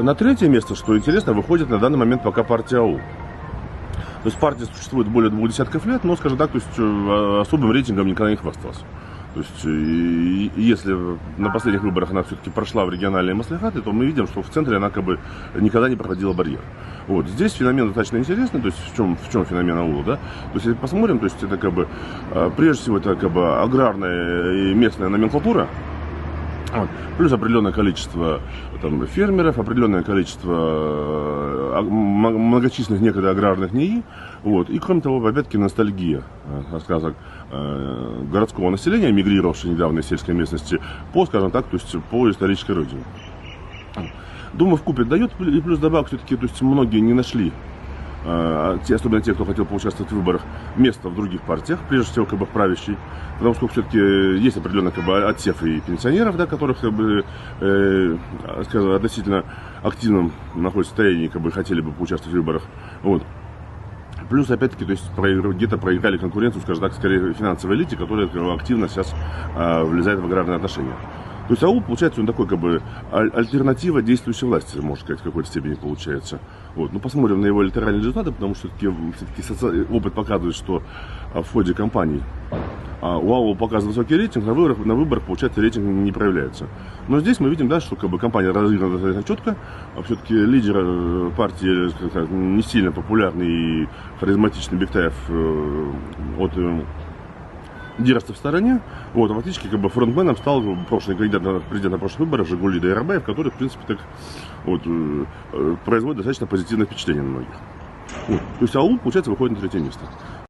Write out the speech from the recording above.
На третье место, что интересно, выходит на данный момент пока партия АУ. То есть партия существует более 2 десятков лет, но, скажем так, то есть особым рейтингом никогда не хвасталась. То есть, если на последних выборах она все-таки прошла в региональные маслихаты, то мы видим, что в центре она как бы никогда не проходила барьер. Вот. Здесь феномен достаточно интересный, то есть в чем феномен аула, да? То есть, если посмотрим, то есть это как бы, прежде всего, это как бы аграрная и местная номенклатура. Вот. Плюс определенное количество там, фермеров, определенное количество многочисленных некогда аграрных НИИ. Вот. И кроме того, опять-таки, ностальгия, скажем так, городского населения, мигрировавшего недавно из сельской местности, по, скажем так, то есть по исторической родине. Думаю, вкупе дает, и плюс добавок все-таки, то есть многие не нашли, особенно те, кто хотел поучаствовать в выборах, место в других партиях, прежде всего как бы в правящей, потому что все-таки есть определенный как бы отсев и пенсионеров, да, которых как бы, скажем, относительно активном находится состоянии, как бы хотели бы поучаствовать в выборах. Вот. Плюс, опять-таки, то есть где-то проиграли конкуренцию, скажем так, скорее финансовой элите, которая активно сейчас влезает в аграрные отношения. То есть АУ, получается, он такой, как бы, альтернатива действующей власти, можно сказать, в какой-то степени получается. Вот. Ну, посмотрим на его электоральные результаты, потому что все-таки опыт показывает, что в ходе кампании у АУ показывает высокий рейтинг, на выборах, получается, рейтинг не проявляется. Но здесь мы видим, да, что как бы, компания разыграна достаточно четко, а все-таки лидер партии не сильно популярный и харизматичный Бектаев от держится в стороне. Вот, а фактически как бы фронтменом стал прошлый кандидат на президента на прошлых выборах Жигули Дайрабаев, который, в принципе, так вот, производит достаточно позитивное впечатление на многих. Вот. То есть АУ, получается, выходит на третье место.